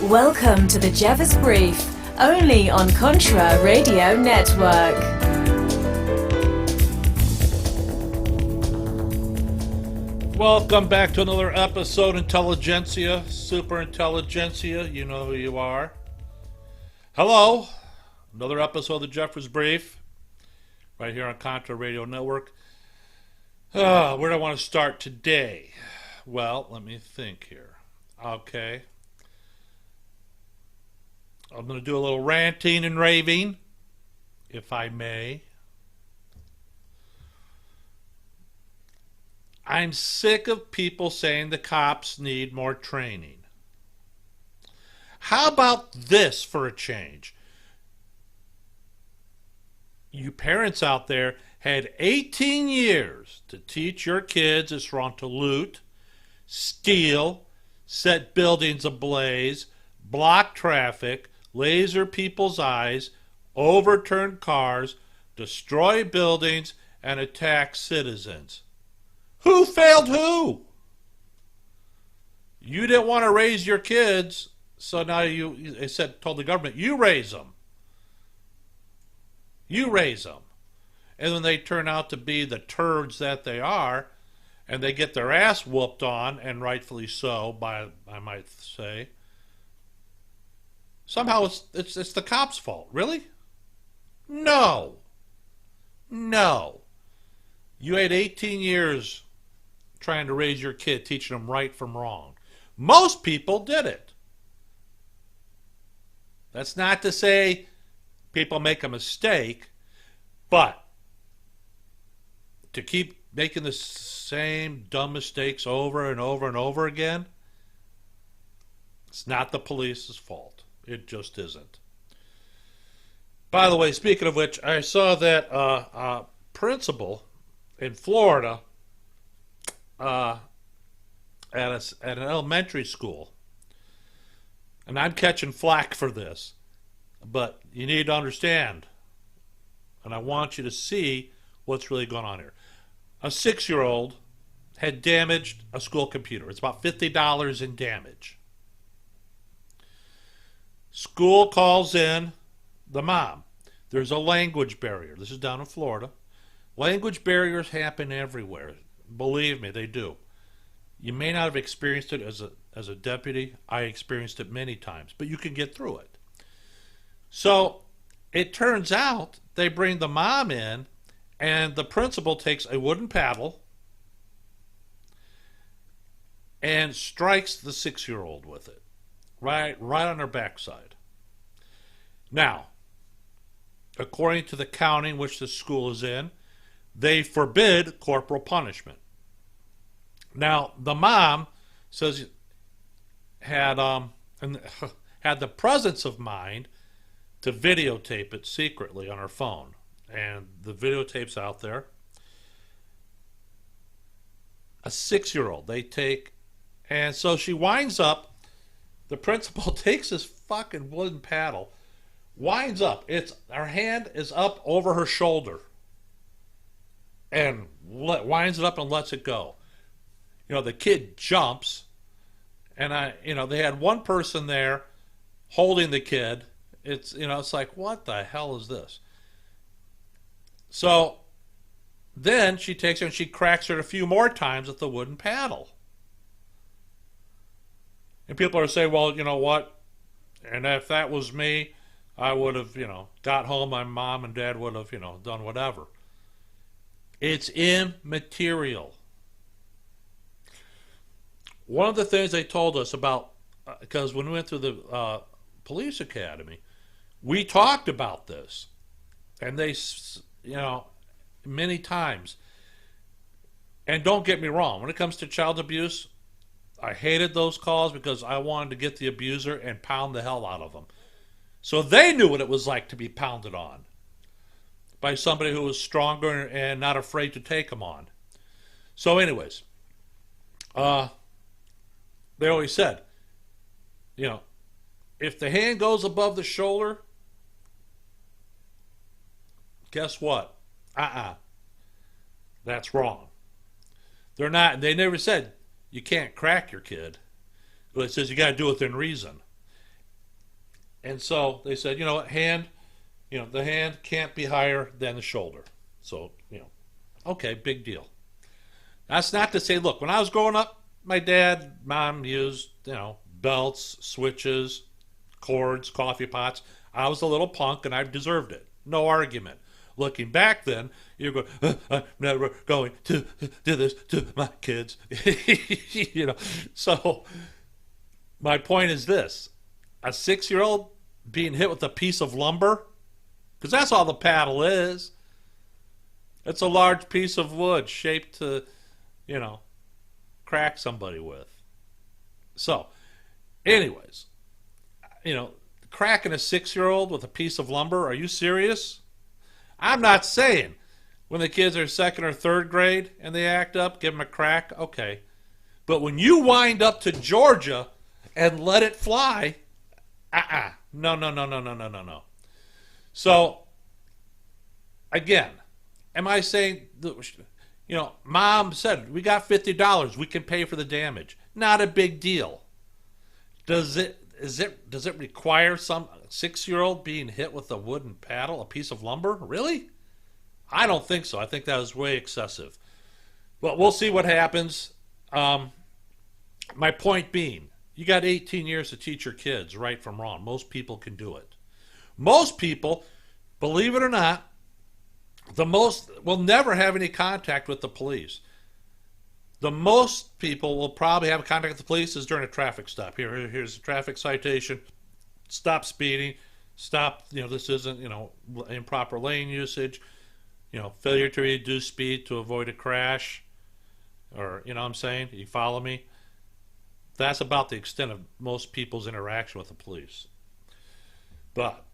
Welcome to the Jeffers Brief, only on Contra Radio Network. Welcome back to another episode, Intelligentsia, Super Intelligentsia, you know who you are. Hello, another episode of the Jeffers Brief, right here on Contra Radio Network. Where do I want to start today? Well, let me think here. Okay. I'm going to do a little ranting and raving, if I may. I'm sick of people saying the cops need more training. How about this for a change? You parents out there had 18 years to teach your kids it's wrong to loot, steal, set buildings ablaze, block traffic, laser people's eyes, overturn cars, destroy buildings, and attack citizens. Who failed who? You didn't want to raise your kids, so now told the government, you raise them. You raise them. And when they turn out to be the turds that they are, and they get their ass whooped on, and rightfully so, I might say, somehow it's the cops' fault. Really? No. You had 18 years trying to raise your kid, teaching them right from wrong. Most people did it. That's not to say people make a mistake, but to keep making the same dumb mistakes over and over and over again, it's not the police's fault. It just isn't. By the way, speaking of which, I saw that a principal in Florida at an elementary school, and I'm catching flack for this, but you need to understand, and I want you to see what's really going on here. A 6-year-old had damaged a school computer. It's about $50 in damage. School calls in the mom. There's a language barrier. This is down in Florida. Language barriers happen everywhere. Believe me, they do. You may not have experienced it as a deputy. I experienced it many times, but you can get through it. So it turns out they bring the mom in, and the principal takes a wooden paddle and strikes the 6-year-old with it. Right on her backside. Now, according to the county in which the school is in, they forbid corporal punishment. Now, the mom says had the presence of mind to videotape it secretly on her phone, and the videotape's out there. A 6-year-old they take, and so she winds up. The principal takes his fucking wooden paddle, winds up. Her hand is up over her shoulder, and winds it up and lets it go. The kid jumps, and they had one person there holding the kid. It's like, what the hell is this? So then she takes her and she cracks her a few more times with the wooden paddle. And people are saying, well, you know what? And if that was me, I would have, got home. My mom and dad would have, done whatever. It's immaterial. One of the things they told us about, because when we went through the police academy, we talked about this. And they, many times. And don't get me wrong, when it comes to child abuse, I hated those calls because I wanted to get the abuser and pound the hell out of them. So they knew what it was like to be pounded on by somebody who was stronger and not afraid to take them on. So anyways, they always said, if the hand goes above the shoulder, guess what? That's wrong. They never said, you can't crack your kid. But it says you got to do it within reason. And so they said, you know what, the hand can't be higher than the shoulder. So, okay, big deal. That's not to say, look, when I was growing up, my dad, mom used, belts, switches, cords, coffee pots. I was a little punk and I deserved it. No argument. Looking back then, you're going, I'm never going to do this to my kids. So my point is this. A 6-year-old being hit with a piece of lumber, because that's all the paddle is. It's a large piece of wood shaped to, crack somebody with. So, anyways, cracking a 6-year-old with a piece of lumber, are you serious? I'm not saying when the kids are second or third grade and they act up, give them a crack, okay. But when you wind up to Georgia and let it fly, no. So, again, am I saying, mom said, we got $50, we can pay for the damage. Not a big deal. Does it require some 6-year-old being hit with a wooden paddle, a piece of lumber? Really? I don't think so. I think that was way excessive. But we'll see what happens. My point being, you got 18 years to teach your kids right from wrong. Most people can do it. Most people, believe it or not, will never have any contact with the police. The most people will probably have contact with the police is during a traffic stop. Here's a traffic citation. Stop speeding. Stop, this isn't, improper lane usage. Failure to reduce speed to avoid a crash. Or, what I'm saying? You follow me? That's about the extent of most people's interaction with the police. But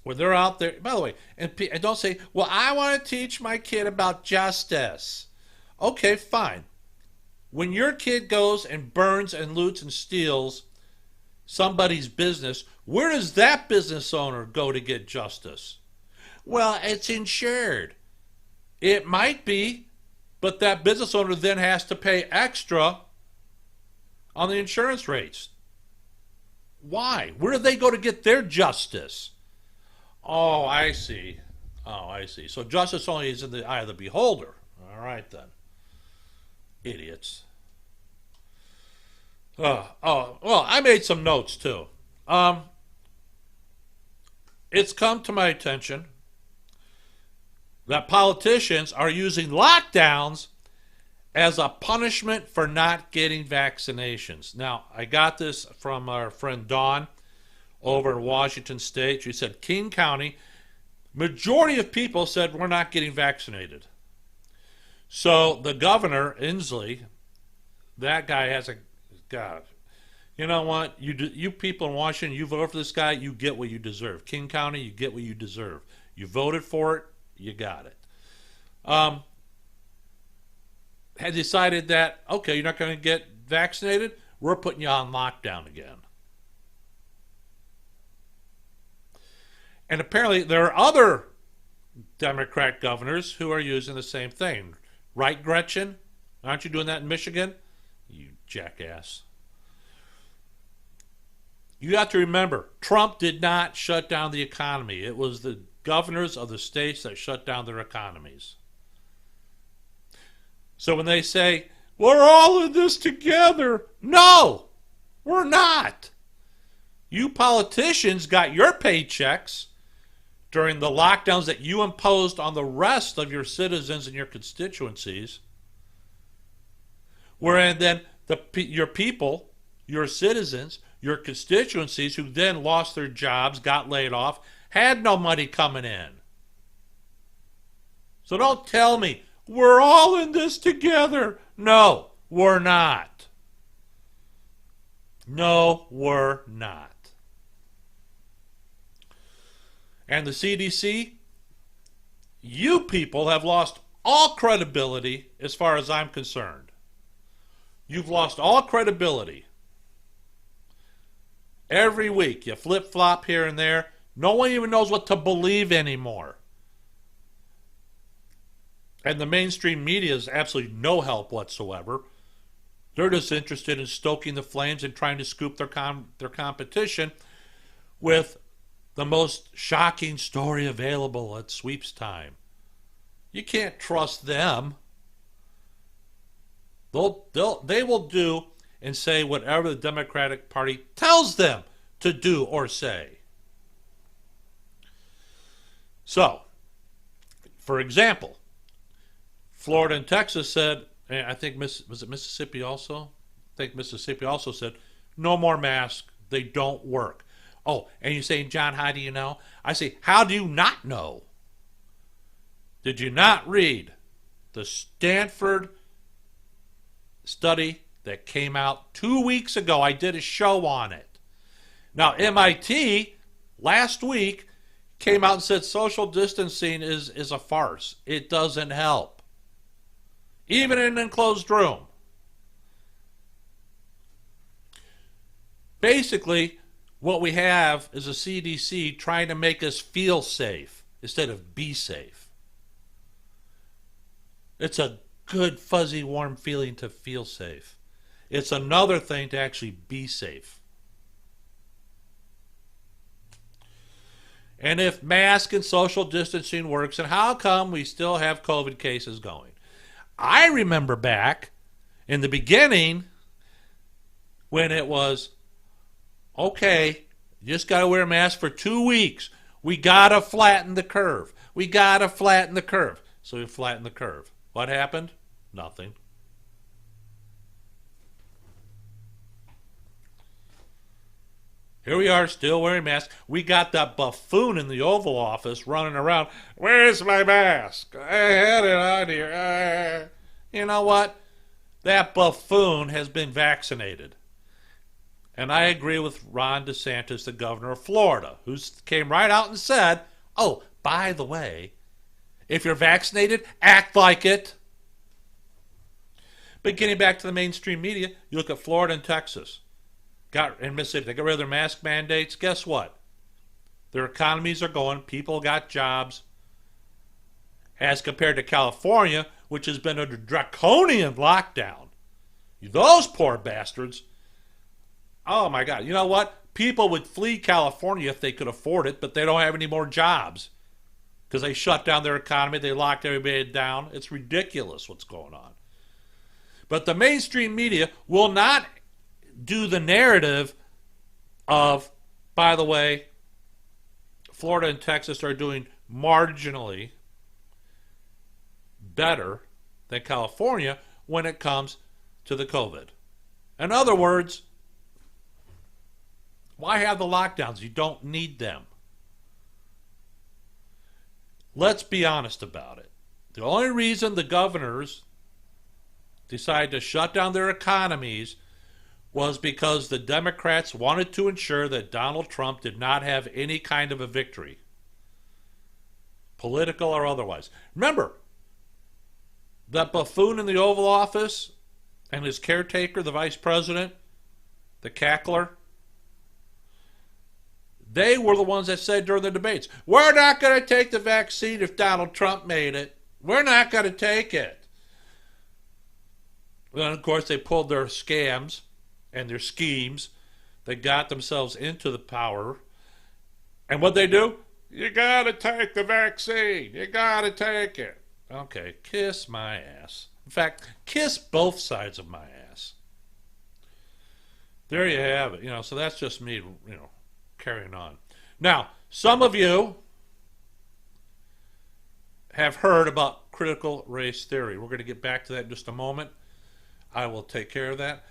when they're out there, by the way, and don't say, well, I want to teach my kid about justice. Okay, fine. When your kid goes and burns and loots and steals somebody's business, where does that business owner go to get justice? Well, it's insured. It might be, but that business owner then has to pay extra on the insurance rates. Why? Where do they go to get their justice? Oh, I see. So justice only is in the eye of the beholder. All right, then. Idiots. Well, I made some notes, too. It's come to my attention that politicians are using lockdowns as a punishment for not getting vaccinations. Now, I got this from our friend Dawn over in Washington State. She said, King County, majority of people said we're not getting vaccinated. So the governor, Inslee, that guy has a, God, you know what? You people in Washington, you vote for this guy, you get what you deserve. King County, you get what you deserve. You voted for it, you got it. Had decided that, okay, you're not going to get vaccinated, we're putting you on lockdown again. And apparently there are other Democrat governors who are using the same thing. Right, Gretchen? Aren't you doing that in Michigan? You jackass. You have to remember, Trump did not shut down the economy. It was the governors of the states that shut down their economies. So when they say, we're all in this together, no, we're not. You politicians got your paychecks during the lockdowns that you imposed on the rest of your citizens and your constituencies, wherein then your people, your citizens, your constituencies who then lost their jobs, got laid off, had no money coming in. So don't tell me, we're all in this together. No, we're not. No, we're not. And the CDC, you people have lost all credibility as far as I'm concerned. You've lost all credibility. Every week you flip-flop here and there. No one even knows what to believe anymore. And the mainstream media is absolutely no help whatsoever. They're just interested in stoking the flames and trying to scoop their competition with the most shocking story available at sweeps time. You can't trust them. They will do and say whatever the Democratic Party tells them to do or say. So, for example, Florida and Texas said, and I think, was it Mississippi also? I think Mississippi also said, no more masks. They don't work. Oh, and you're saying, John, how do you know? I say, how do you not know? Did you not read the Stanford study that came out 2 weeks ago? I did a show on it. Now, MIT last week came out and said social distancing is a farce. It doesn't help. Even in an enclosed room. Basically, what we have is a CDC trying to make us feel safe instead of be safe. It's a good, fuzzy, warm feeling to feel safe. It's another thing to actually be safe. And if mask and social distancing works, and how come we still have COVID cases going? I remember back in the beginning when it was, okay, you just got to wear a mask for 2 weeks. We got to flatten the curve. We got to flatten the curve. So we flattened the curve. What happened? Nothing. Here we are, still wearing masks. We got that buffoon in the Oval Office running around. Where's my mask? I had it on here. You know what? That buffoon has been vaccinated. And I agree with Ron DeSantis, the governor of Florida, who came right out and said, oh, by the way, if you're vaccinated, act like it. But getting back to the mainstream media, you look at Florida and Texas. In Mississippi, they got rid of their mask mandates. Guess what? Their economies are going. People got jobs. As compared to California, which has been under draconian lockdown. Those poor bastards. Oh, my God. You know what? People would flee California if they could afford it, but they don't have any more jobs because they shut down their economy. They locked everybody down. It's ridiculous what's going on. But the mainstream media will not do the narrative of, by the way, Florida and Texas are doing marginally better than California when it comes to the COVID. In other words, why have the lockdowns? You don't need them. Let's be honest about it. The only reason the governors decided to shut down their economies was because the Democrats wanted to ensure that Donald Trump did not have any kind of a victory, political or otherwise. Remember, that buffoon in the Oval Office and his caretaker, the vice president, the cackler, they were the ones that said during the debates, we're not going to take the vaccine if Donald Trump made it. We're not going to take it. Then, of course, they pulled their scams and their schemes. They got themselves into the power. And what they do? You got to take the vaccine. You got to take it. Okay, kiss my ass. In fact, kiss both sides of my ass. There you have it. So that's just me, carrying on. Now, some of you have heard about critical race theory. We're going to get back to that in just a moment. I will take care of that.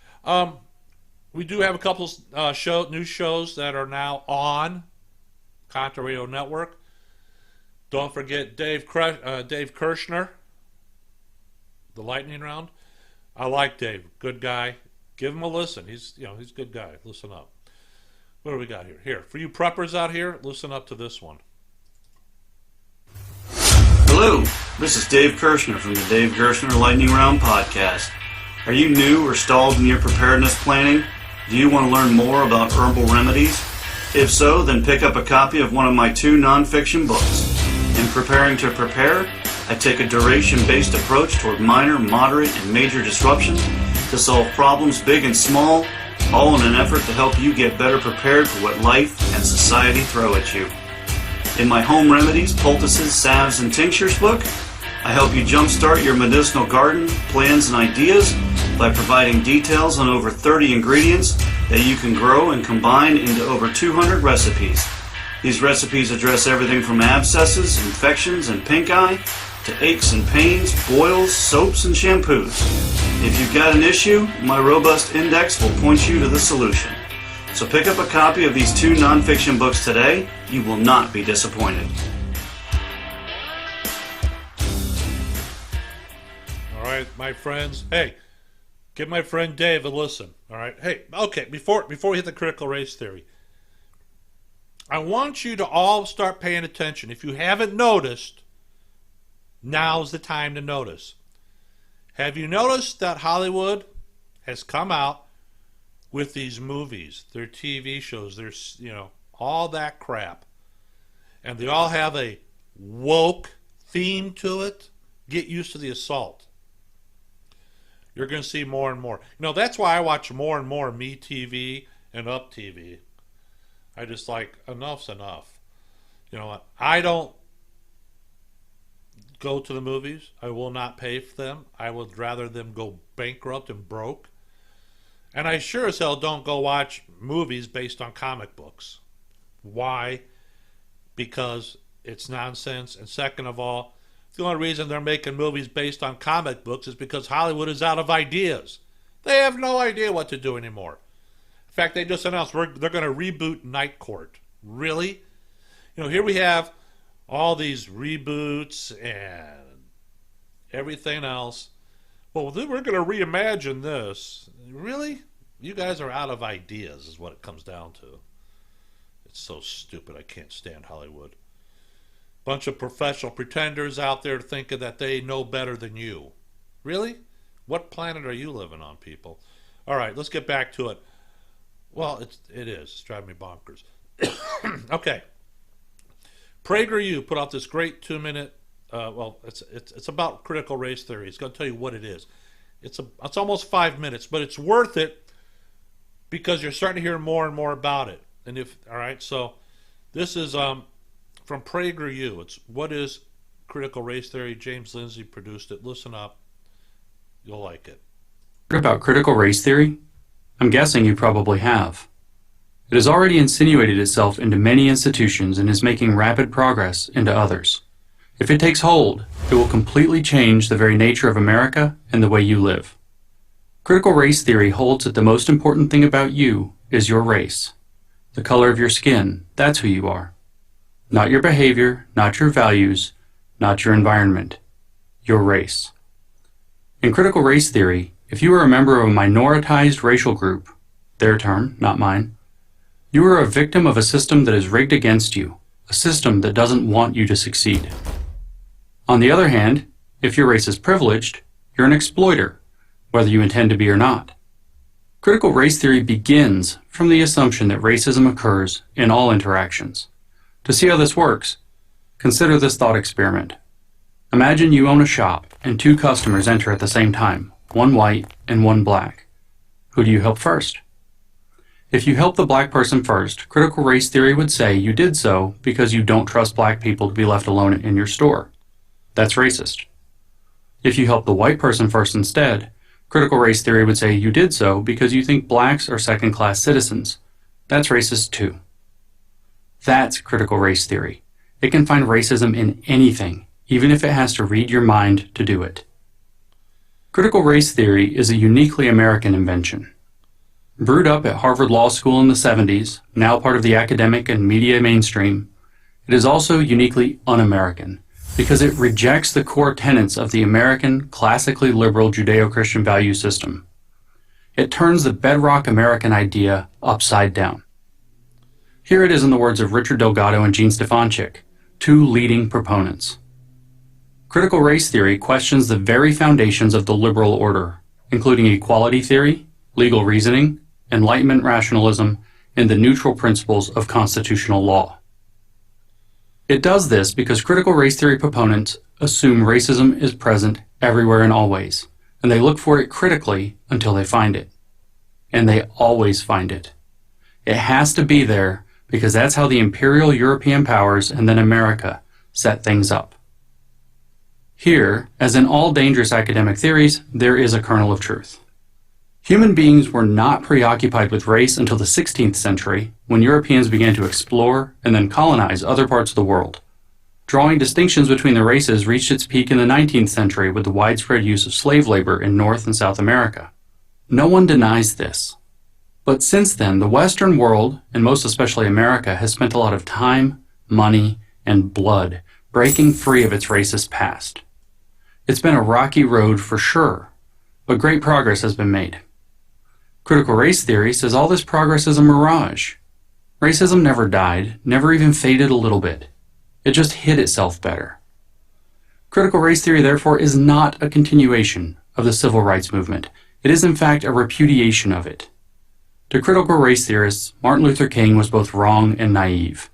We do have a couple new shows that are now on Contra Radio Network. Don't forget Dave Kirshner, the Lightning Round. I like Dave, good guy. Give him a listen. He's a good guy. Listen up. What do we got here? Here, for you preppers out here, listen up to this one. Hello, this is Dave Kirshner from the Dave Kirshner Lightning Round podcast. Are you new or stalled in your preparedness planning? Do you want to learn more about herbal remedies? If so, then pick up a copy of one of my 2 nonfiction books. In Preparing to Prepare, I take a duration-based approach toward minor, moderate, and major disruptions to solve problems big and small all in an effort to help you get better prepared for what life and society throw at you. In my Home Remedies, Poultices, Salves, and Tinctures book, I help you jumpstart your medicinal garden plans and ideas by providing details on over 30 ingredients that you can grow and combine into over 200 recipes. These recipes address everything from abscesses, infections, and pink eye to aches and pains, boils, soaps, and shampoos. If you've got an issue, my robust index will point you to the solution. So pick up a copy of these 2 nonfiction books today. You will not be disappointed. All right, my friends. Hey, give my friend Dave a listen. All right. Hey, okay, before we hit the critical race theory, I want you to all start paying attention. If you haven't noticed, now's the time to notice. Have you noticed that Hollywood has come out with these movies, their TV shows, their, all that crap, and they all have a woke theme to it? Get used to the assault. You're going to see more and more. That's why I watch more and more Me TV and Up TV. I just like, enough's enough. I don't go to the movies. I will not pay for them. I would rather them go bankrupt and broke. And I sure as hell don't go watch movies based on comic books. Why? Because it's nonsense. And second of all, the only reason they're making movies based on comic books is because Hollywood is out of ideas. They have no idea what to do anymore. In fact, they just announced they're going to reboot Night Court. Really? Here we have all these reboots and everything else. Well, we're going to reimagine this. Really? You guys are out of ideas is what it comes down to. It's so stupid. I can't stand Hollywood. Bunch of professional pretenders out there thinking that they know better than you. Really? What planet are you living on, people? All right, let's get back to it. Well, it is. It's driving me bonkers. Okay. PragerU put out this great 2-minute. It's about critical race theory. It's going to tell you what it is. It's almost 5 minutes, but it's worth it because you're starting to hear more and more about it. All right, so this is from PragerU. It's What is Critical Race Theory? James Lindsay produced it. Listen up. You'll like it. About critical race theory? I'm guessing you probably have. It has already insinuated itself into many institutions and is making rapid progress into others. If it takes hold, it will completely change the very nature of America and the way you live. Critical race theory holds that the most important thing about you is your race. The color of your skin, that's who you are. Not your behavior, not your values, not your environment. Your race. In critical race theory, if you are a member of a minoritized racial group, their term, not mine, you are a victim of a system that is rigged against you, a system that doesn't want you to succeed. On the other hand, if your race is privileged, you're an exploiter, whether you intend to be or not. Critical race theory begins from the assumption that racism occurs in all interactions. To see how this works, consider this thought experiment. Imagine you own a shop and 2 customers enter at the same time, one white and one black. Who do you help first? If you help the black person first, critical race theory would say you did so because you don't trust black people to be left alone in your store. That's racist. If you help the white person first instead, critical race theory would say you did so because you think blacks are second-class citizens. That's racist too. That's critical race theory. It can find racism in anything, even if it has to read your mind to do it. Critical race theory is a uniquely American invention. Brewed up at Harvard Law School in the 70s, now part of the academic and media mainstream, it is also uniquely un-American because it rejects the core tenets of the American, classically liberal Judeo-Christian value system. It turns the bedrock American idea upside down. Here it is in the words of Richard Delgado and Gene Stefanchik, 2 leading proponents. Critical race theory questions the very foundations of the liberal order, including equality theory, legal reasoning, Enlightenment rationalism, and the neutral principles of constitutional law. It does this because critical race theory proponents assume racism is present everywhere and always, and they look for it critically until they find it. and they always find it. It has to be there because that's how the imperial European powers and then America set things up. Here, as in all dangerous academic theories, there is a kernel of truth. Human beings were not preoccupied with race until the 16th century, when Europeans began to explore and then colonize other parts of the world. Drawing distinctions between the races reached its peak in the 19th century with the widespread use of slave labor in North and South America. No one denies this. But since then, the Western world, and most especially America, has spent a lot of time, money, and blood breaking free of its racist past. It's been a rocky road for sure, but great progress has been made. Critical race theory says all this progress is a mirage. Racism never died, never even faded a little bit. It just hid itself better. Critical race theory, therefore, is not a continuation of the civil rights movement. It is, in fact, a repudiation of it. To critical race theorists, Martin Luther King was both wrong and naive.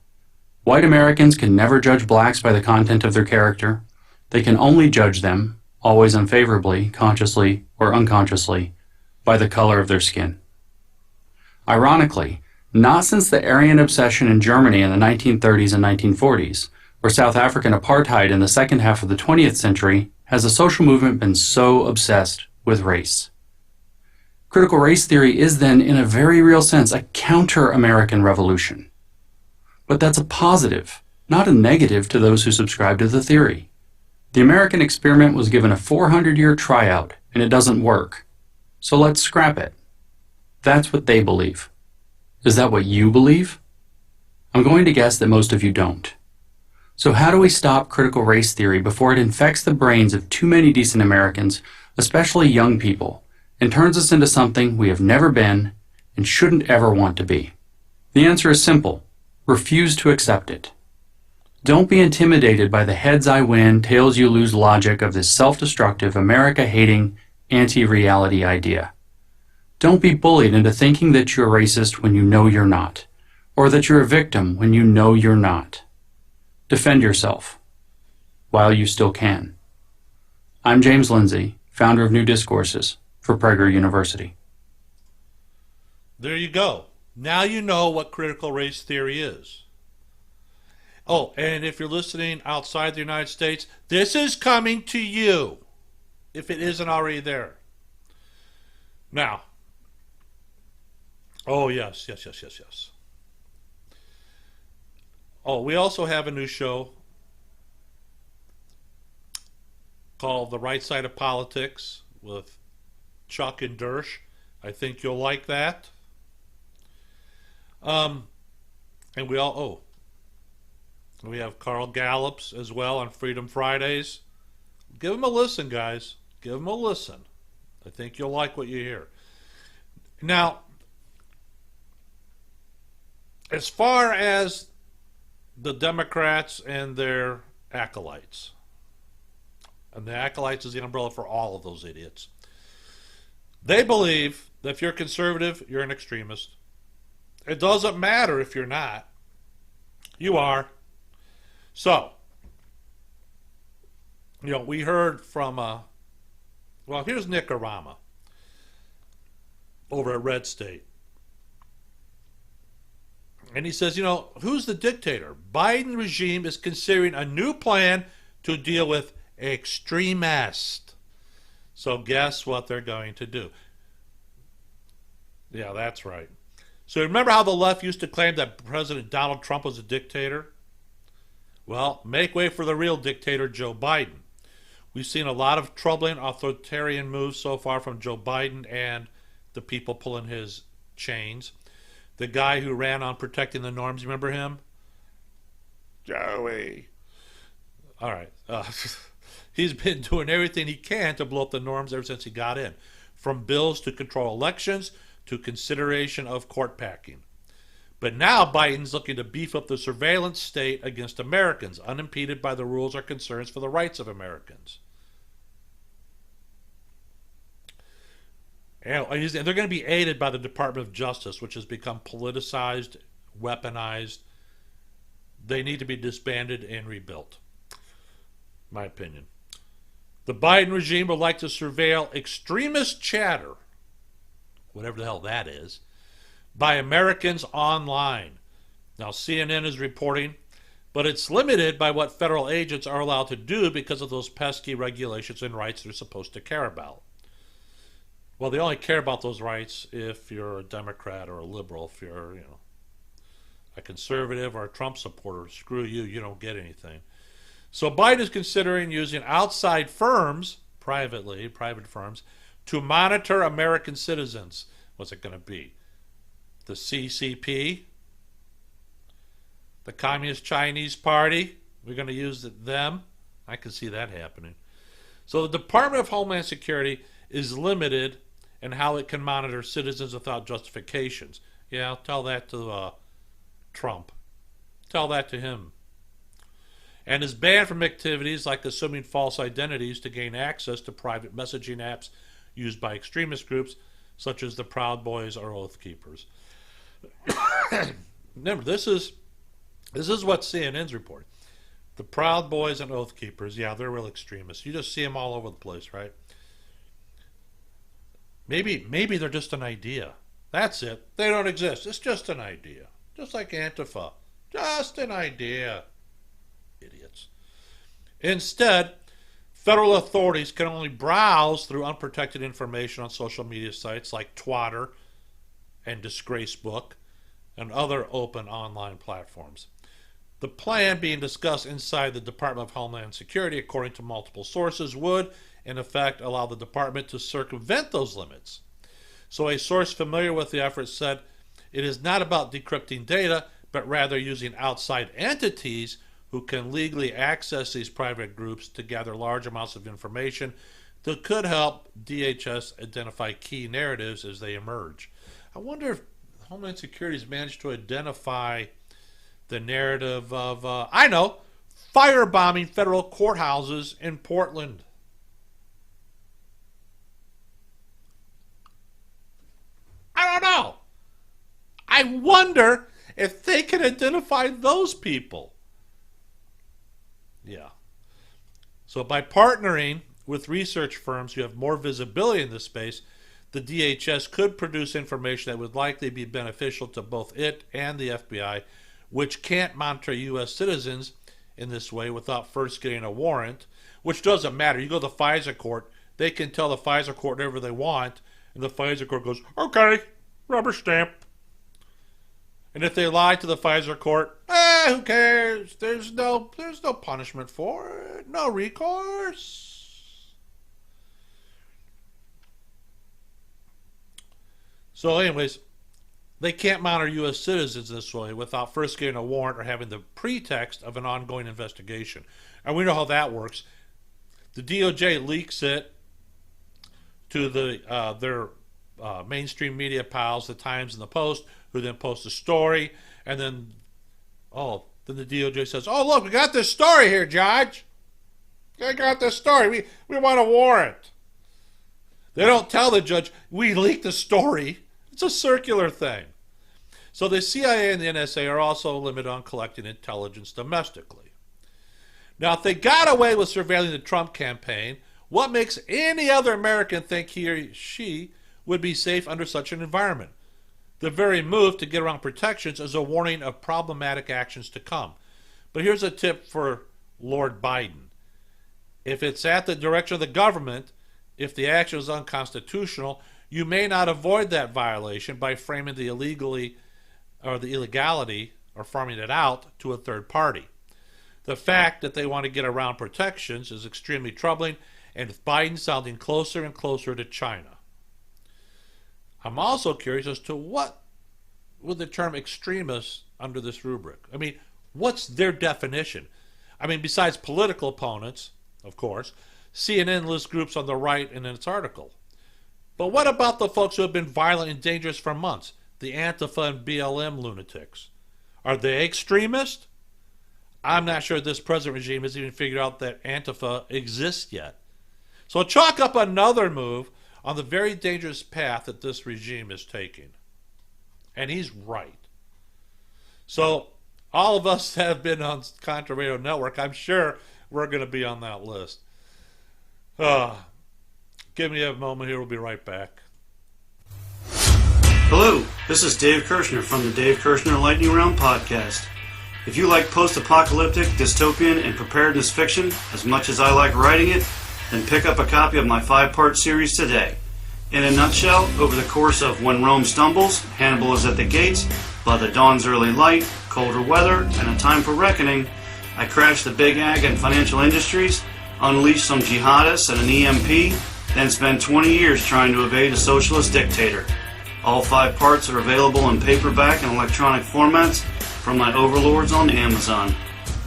White Americans can never judge blacks by the content of their character. They can only judge them, always unfavorably, consciously or unconsciously, by the color of their skin. Ironically, not since the Aryan obsession in Germany in the 1930s and 1940s, or South African apartheid in the second half of the 20th century, has the social movement been so obsessed with race. Critical race theory is then, in a very real sense, a counter-American revolution. But that's a positive, not a negative to those who subscribe to the theory. The American experiment was given a 400-year tryout, and it doesn't work. So let's scrap it. That's what they believe. Is that what you believe? I'm going to guess that most of you don't. So how do we stop critical race theory before it infects the brains of too many decent Americans, especially young people, and turns us into something we have never been and shouldn't ever want to be? The answer is simple. Refuse to accept it. Don't be intimidated by the heads I win, tails you lose logic of this self-destructive, America-hating, anti-reality idea. Don't be bullied into thinking that you're racist when you know you're not, or that you're a victim when you know you're not. Defend yourself, while you still can. I'm James Lindsay, founder of New Discourses for Prager University. There you go. Now you know what critical race theory is. Oh, and if you're listening outside the United States, this is coming to you, if it isn't already there. Now, oh, yes. Oh, we also have a new show called The Right Side of Politics with Chuck and Dersh. I think you'll like that. And we have Carl Gallups as well on Freedom Fridays. Give them a listen, guys. Give them a listen. I think you'll like what you hear. Now, as far as the Democrats and their acolytes, and the acolytes is the umbrella for all of those idiots, they believe that if you're conservative, you're an extremist. It doesn't matter if you're not. You are. So, we heard from, here's Nick Arama over at Red State. And he says, who's the dictator? Biden regime is considering a new plan to deal with extremists. So guess what they're going to do? Yeah, that's right. So remember how the left used to claim that President Donald Trump was a dictator? Well, make way for the real dictator, Joe Biden. We've seen a lot of troubling authoritarian moves so far from Joe Biden and the people pulling his chains. The guy who ran on protecting the norms, you remember him? Joey. All right. He's been doing everything he can to blow up the norms ever since he got in. From bills to control elections to consideration of court packing. But now Biden's looking to beef up the surveillance state against Americans, unimpeded by the rules or concerns for the rights of Americans. And they're going to be aided by the Department of Justice, which has become politicized, weaponized. They need to be disbanded and rebuilt, my opinion. The Biden regime would like to surveil extremist chatter whatever the hell that is, by Americans online. Now, CNN is reporting, but it's limited by what federal agents are allowed to do because of those pesky regulations and rights they're supposed to care about. Well, they only care about those rights if you're a Democrat or a liberal. If you're, a conservative or a Trump supporter, screw you, you don't get anything. So Biden is considering using outside firms, private firms, to monitor American citizens. What's it going to be? The CCP? The Communist Chinese Party? We're going to use them? I can see that happening. So the Department of Homeland Security is limited in how it can monitor citizens without justifications. Yeah, I'll tell that to Trump. Tell that to him. And is banned from activities like assuming false identities to gain access to private messaging apps used by extremist groups such as the Proud Boys or Oath Keepers. Remember, this is what CNN's reporting. The Proud Boys and Oath Keepers, yeah, they're real extremists. You just see them all over the place, right? Maybe they're just an idea. That's it. They don't exist. It's just an idea. Just like Antifa. Just an idea. Idiots. Instead, federal authorities can only browse through unprotected information on social media sites like Twitter and Disgracebook and other open online platforms. The plan being discussed inside the Department of Homeland Security, according to multiple sources, would, in effect, allow the department to circumvent those limits. So a source familiar with the effort said, it is not about decrypting data, but rather using outside entities who can legally access these private groups to gather large amounts of information that could help DHS identify key narratives as they emerge. I wonder if Homeland Security has managed to identify the narrative of, firebombing federal courthouses in Portland. I don't know. I wonder if they can identify those people. Yeah. So by partnering with research firms who have more visibility in this space, the DHS could produce information that would likely be beneficial to both it and the FBI, which can't monitor U.S. citizens in this way without first getting a warrant, which doesn't matter. You go to the FISA court, they can tell the FISA court whatever they want, and the FISA court goes, okay, rubber stamp. And if they lie to the FISA court, who cares? There's no punishment for it, no recourse. So anyways, they can't monitor U.S. citizens this way without first getting a warrant or having the pretext of an ongoing investigation. And we know how that works. The DOJ leaks it to their mainstream media pals, the Times and the Post, who then post a story, and then the DOJ says, oh, look, we got this story here, Judge. I got this story. We want a warrant. They don't tell the judge, we leaked the story. It's a circular thing. So the CIA and the NSA are also limited on collecting intelligence domestically. Now, if they got away with surveilling the Trump campaign, what makes any other American think he or she would be safe under such an environment? The very move to get around protections is a warning of problematic actions to come. But here's a tip for Lord Biden. If it's at the direction of the government, if the action is unconstitutional, you may not avoid that violation by framing the illegality or farming it out to a third party. The fact that they want to get around protections is extremely troubling, and with Biden sounding closer and closer to China. I'm also curious as to what would the term extremists under this rubric. I mean, what's their definition? I mean, besides political opponents, of course, CNN lists groups on the right in its article. But what about the folks who have been violent and dangerous for months? The Antifa and BLM lunatics. Are they extremist? I'm not sure this present regime has even figured out that Antifa exists yet. So chalk up another move on the very dangerous path that this regime is taking. And he's right. So all of us that have been on Contra Radio Network, I'm sure we're going to be on that list. Give me a moment here. We'll be right back. Hello, this is Dave Kirshner from the Dave Kirshner Lightning Round podcast. If you like post-apocalyptic, dystopian, and preparedness fiction as much as I like writing it, then pick up a copy of my 5-part series today. In a nutshell, over the course of When Rome Stumbles, Hannibal is at the Gates, By the Dawn's Early Light, Colder Weather, and A Time for Reckoning, I crashed the big ag and financial industries, unleashed some jihadists and an EMP, then spent 20 years trying to evade a socialist dictator. All 5 parts are available in paperback and electronic formats from my overlords on Amazon.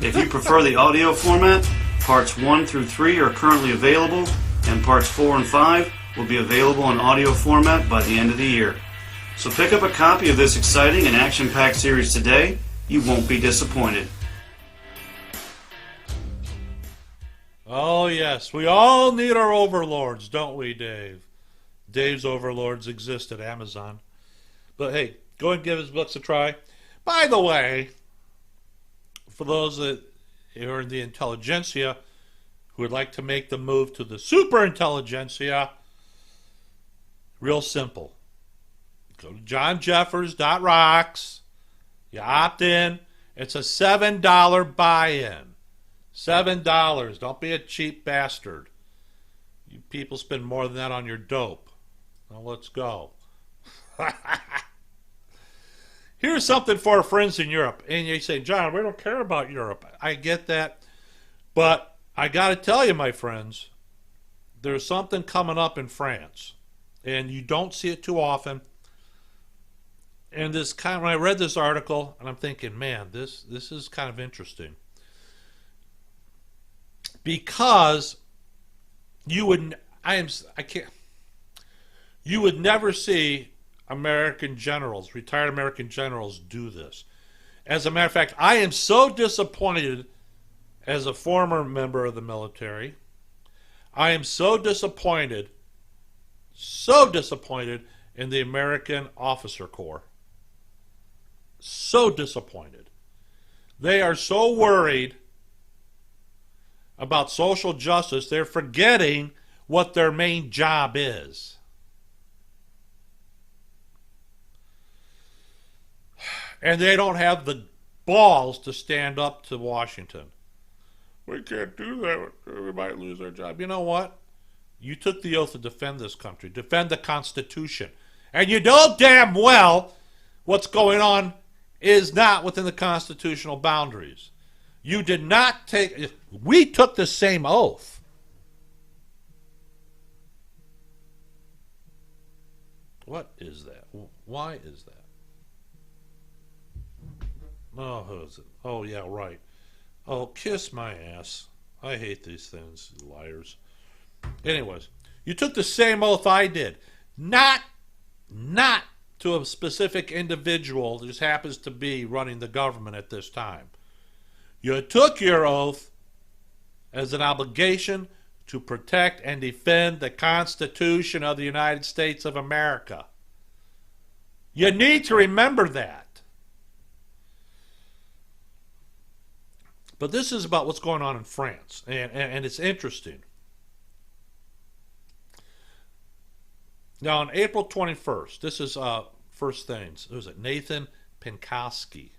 If you prefer the audio format, parts 1 through 3 are currently available, and parts 4 and 5 will be available in audio format by the end of the year. So pick up a copy of this exciting and action-packed series today. You won't be disappointed. Oh, yes. We all need our overlords, don't we, Dave? Dave's overlords exist at Amazon. But hey, go and give his books a try. By the way, for those that are in the intelligentsia who would like to make the move to the super intelligentsia, real simple. Go to johnjeffers.rocks. You opt in. It's a $7 buy-in. $7. Don't be a cheap bastard. You people spend more than that on your dope. Now let's go. Here's something for our friends in Europe. And you say, John, we don't care about Europe. I get that. But I got to tell you, my friends, there's something coming up in France. And you don't see it too often. And this when I read this article, and I'm thinking, man, this is kind of interesting. Because you would never see American generals, retired American generals, do this. As a matter of fact, I am so disappointed as a former member of the military. I am so disappointed in the American officer corps. So disappointed. They are so worried about social justice, they're forgetting what their main job is. And they don't have the balls to stand up to Washington. We can't do that. We might lose our job. You know what? You took the oath to defend this country, defend the Constitution. And you know damn well what's going on is not within the constitutional boundaries. You did not take... We took the same oath. What is that? Why is that? Oh, who is it? Oh, yeah, right. Oh, kiss my ass. I hate these things, liars. Anyways, you took the same oath I did. Not to a specific individual that just happens to be running the government at this time. You took your oath as an obligation to protect and defend the Constitution of the United States of America. You need to remember that. But this is about what's going on in France, and it's interesting. Now, on April 21st, this is first things. Who is it? Nathan Penkovsky.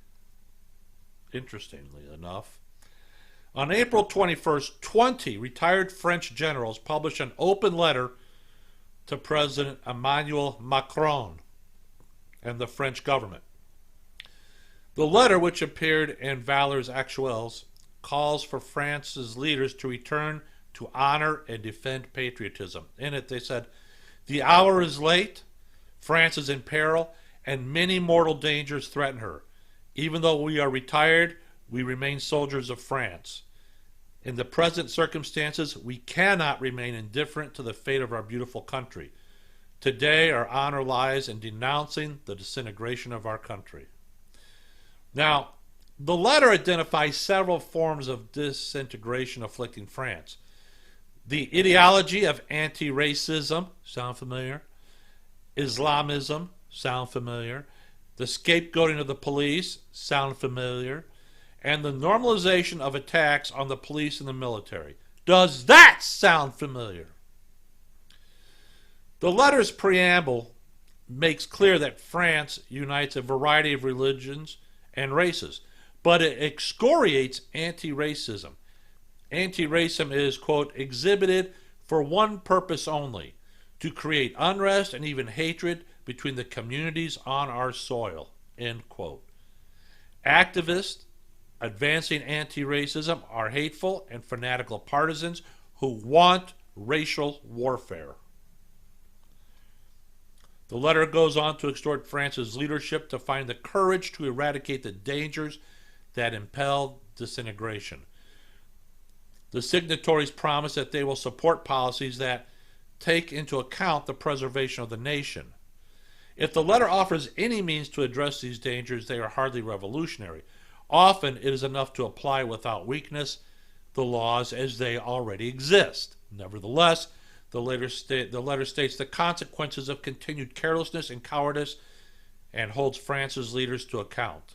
Interestingly enough. On April 21st, 20 retired French generals published an open letter to President Emmanuel Macron and the French government. The letter, which appeared in Valeurs Actuelles, calls for France's leaders to return to honor and defend patriotism. In it, they said, "The hour is late, France is in peril, and many mortal dangers threaten her. Even though we are retired, we remain soldiers of France. In the present circumstances, we cannot remain indifferent to the fate of our beautiful country. Today, our honor lies in denouncing the disintegration of our country." Now, the letter identifies several forms of disintegration afflicting France. The ideology of anti-racism, sound familiar? Islamism, sound familiar? The scapegoating of the police, sound familiar? And the normalization of attacks on the police and the military. Does that sound familiar? The letter's preamble makes clear that France unites a variety of religions and races, but it excoriates anti-racism. Anti-racism is, quote, exhibited for one purpose only, to create unrest and even hatred between the communities on our soil, end quote. Activists advancing anti-racism are hateful and fanatical partisans who want racial warfare. The letter goes on to exhort France's leadership to find the courage to eradicate the dangers that impel disintegration. The signatories promise that they will support policies that take into account the preservation of the nation. If the letter offers any means to address these dangers, they are hardly revolutionary. Often it is enough to apply without weakness the laws as they already exist. Nevertheless, the letter states the consequences of continued carelessness and cowardice and holds France's leaders to account.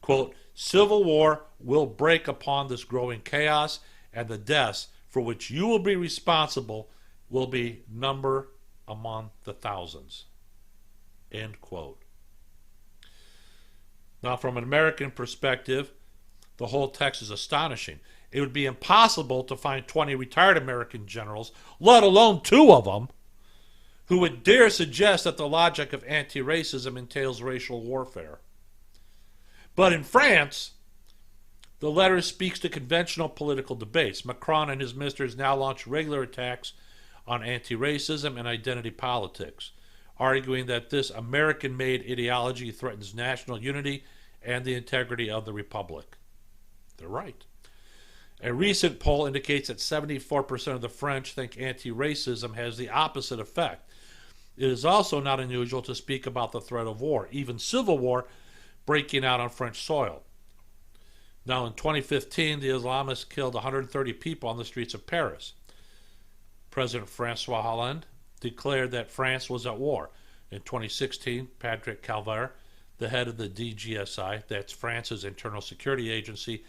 Quote, civil war will break upon this growing chaos, and the deaths for which you will be responsible will be number among the thousands. End quote. Now, from an American perspective, the whole text is astonishing. It would be impossible to find 20 retired American generals, let alone 2 of them, who would dare suggest that the logic of anti-racism entails racial warfare. But in France, the letter speaks to conventional political debates. Macron and his ministers now launch regular attacks on anti-racism and identity politics, arguing that this American-made ideology threatens national unity and the integrity of the republic. They're right. A recent poll indicates that 74% of the French think anti-racism has the opposite effect. It is also not unusual to speak about the threat of war, even civil war, breaking out on French soil. Now, in 2015, the Islamists killed 130 people on the streets of Paris. President François Hollande declared that France was at war. In 2016, Patrick Calvaire, the head of the DGSI, that's France's internal security agency,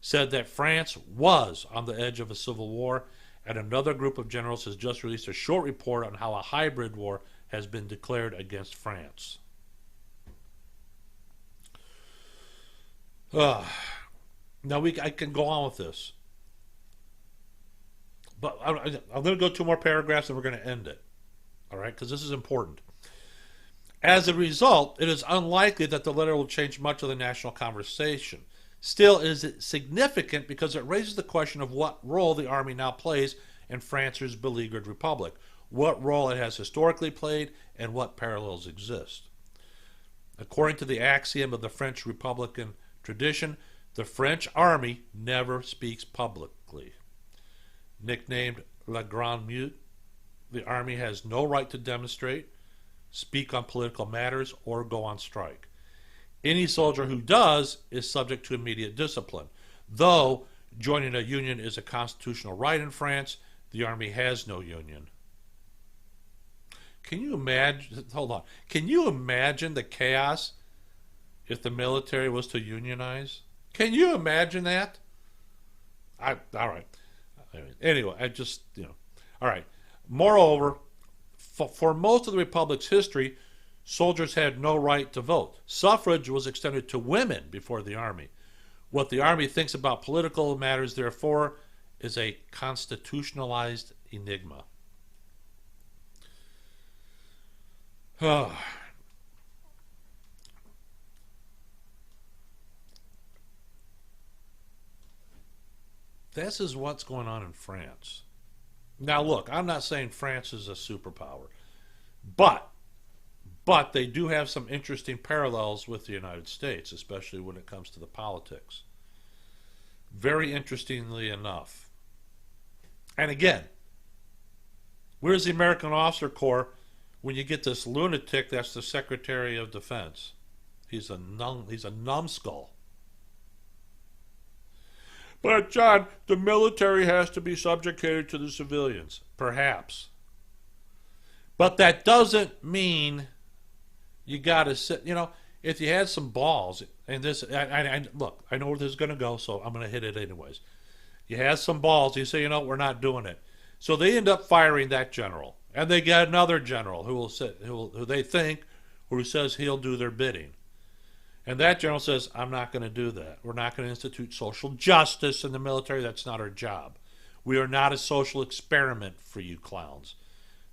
said that France was on the edge of a civil war, and another group of generals has just released a short report on how a hybrid war has been declared against France. Now I can go on with this, but I'm going to go 2 more paragraphs and we're going to end it, all right, because this is important. As a result, it is unlikely that the letter will change much of the national conversation. Still, it is significant because it raises the question of what role the army now plays in France's beleaguered republic, what role it has historically played, and what parallels exist. According to the axiom of the French Republican tradition, the French army never speaks publicly. Nicknamed La Grande Mute, the army has no right to demonstrate, speak on political matters, or go on strike. Any soldier who does is subject to immediate discipline. Though joining a union is a constitutional right in France, the army has no union. Can you imagine, hold on, can you imagine the chaos if the military was to unionize? Can you imagine that? All right. Anyway, all right. Moreover, for most of the Republic's history, soldiers had no right to vote. Suffrage was extended to women before the army. What the army thinks about political matters, therefore, is a constitutionalized enigma. This is what's going on in France. Now, look, I'm not saying France is a superpower, but they do have some interesting parallels with the United States, especially when it comes to the politics. Very interestingly enough. And again, where's the American Officer Corps when you get this lunatic that's the Secretary of Defense? He's a numbskull. But, John, the military has to be subjugated to the civilians. Perhaps. But that doesn't mean you got to sit, if you had some balls, and this, look, I know where this is going to go, so I'm going to hit it anyways. You had some balls, you say, we're not doing it. So they end up firing that general. And they got another general who they think, who says he'll do their bidding. And that general says, I'm not going to do that. We're not going to institute social justice in the military. That's not our job. We are not a social experiment for you clowns.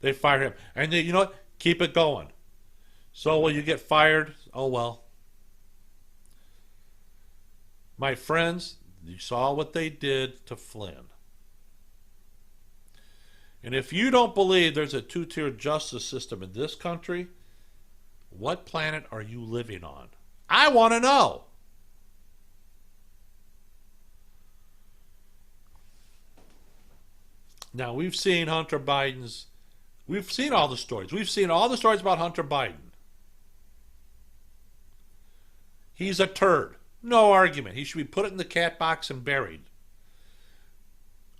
They fired him. And you know what? Keep it going. So will you get fired? Oh, well. My friends, you saw what they did to Flynn. And if you don't believe there's a two-tier justice system in this country, what planet are you living on? I want to know. Now, we've seen all the stories. We've seen all the stories about Hunter Biden. He's a turd. No argument. He should be put in the cat box and buried.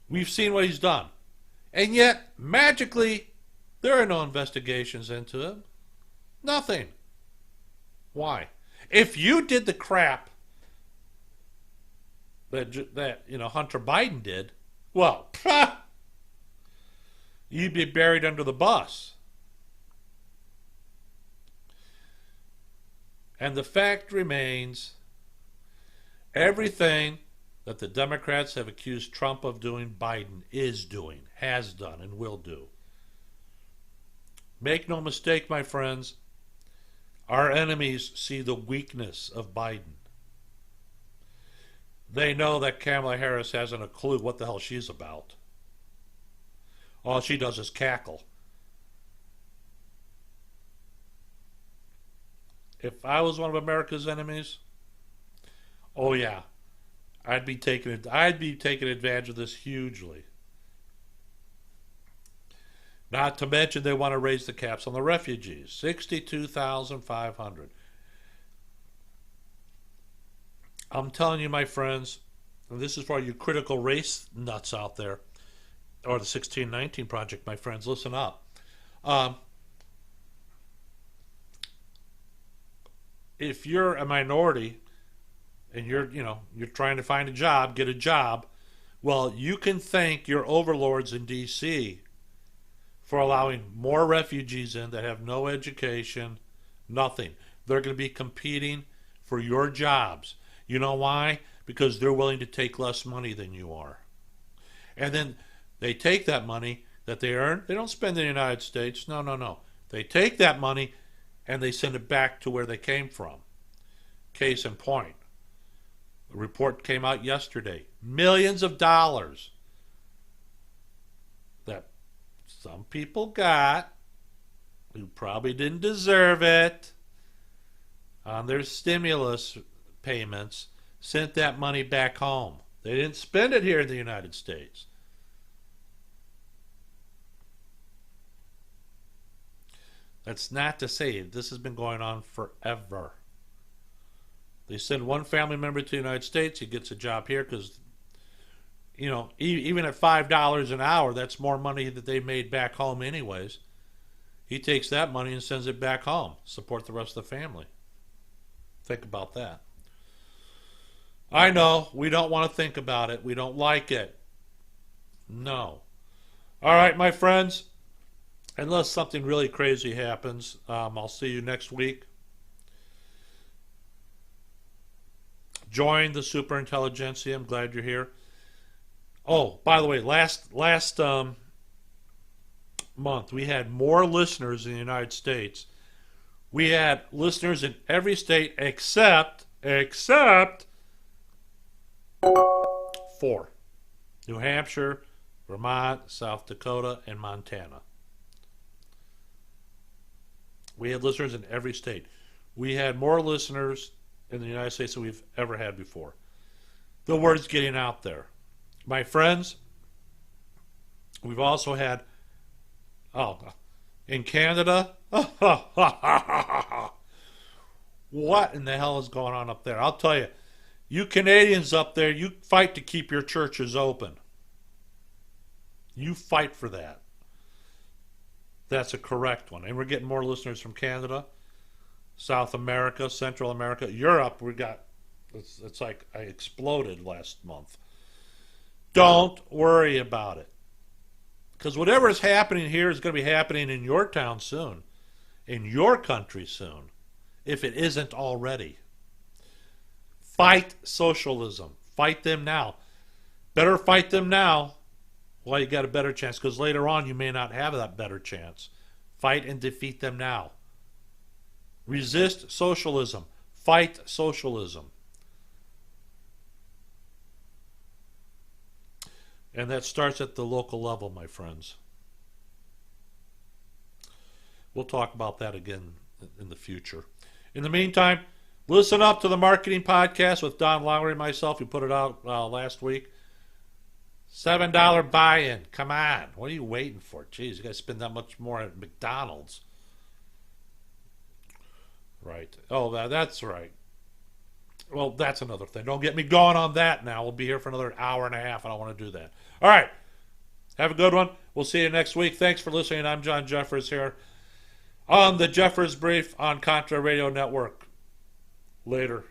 We've seen what he's done. And yet, magically, there are no investigations into him. Nothing. Why? If you did the crap that Hunter Biden did, well, you'd be buried under the bus. And the fact remains, everything that the Democrats have accused Trump of doing, Biden is doing, has done, and will do. Make no mistake, my friends, our enemies see the weakness of Biden. They know that Kamala Harris hasn't a clue what the hell she's about. All she does is cackle. If I was one of America's enemies, oh yeah, I'd be taking advantage of this hugely. Not to mention they want to raise the caps on the refugees, 62,500. I'm telling you, my friends, and this is for you critical race nuts out there, or the 1619 Project, my friends, listen up. If you're a minority and you're trying to find a job, get a job, well, you can thank your overlords in D.C. for allowing more refugees in that have no education, nothing. They're going to be competing for your jobs. You know why? Because they're willing to take less money than you are. And then they take that money that they earn. They don't spend it in the United States. No. They take that money and they send it back to where they came from. Case in point. A report came out yesterday. Millions of dollars that some people got who probably didn't deserve it on their stimulus payments, sent that money back home. They didn't spend it here in the United States. That's not to say this has been going on forever. They send one family member to the United States, he gets a job here because, even at $5 an hour, that's more money that they made back home anyways. He takes that money and sends it back home, support the rest of the family. Think about that. I know, we don't want to think about it. We don't like it. No. All right, my friends. Unless something really crazy happens, I'll see you next week. Join the superintelligentsia. I'm glad you're here. Oh, by the way, last month we had more listeners in the United States. We had listeners in every state except 4. New Hampshire, Vermont, South Dakota, and Montana. We had listeners in every state. We had more listeners in the United States than we've ever had before. The word's getting out there. My friends, we've also had, in Canada, what in the hell is going on up there? I'll tell you, you Canadians up there, you fight to keep your churches open. You fight for that. That's a correct one. And we're getting more listeners from Canada, South America, Central America, Europe. We got, it's like I exploded last month. Don't worry about it. Because whatever is happening here is going to be happening in your town soon, in your country soon, if it isn't already. Fight socialism. Fight them now. Better fight them now while you got a better chance, because later on you may not have that better chance. Fight and defeat them now. Resist socialism. Fight socialism. And that starts at the local level, my friends. We'll talk about that again in the future. In the meantime, listen up to the Marketing Podcast with Don Lowry and myself. We put it out last week. $7 buy-in. Come on. What are you waiting for? Jeez, you guys spend that much more at McDonald's. Right. Oh, that's right. Well, that's another thing. Don't get me going on that now. We'll be here for another hour and a half. I don't want to do that. All right. Have a good one. We'll see you next week. Thanks for listening. I'm John Jeffers here on the Jeffers Brief on Contra Radio Network. Later.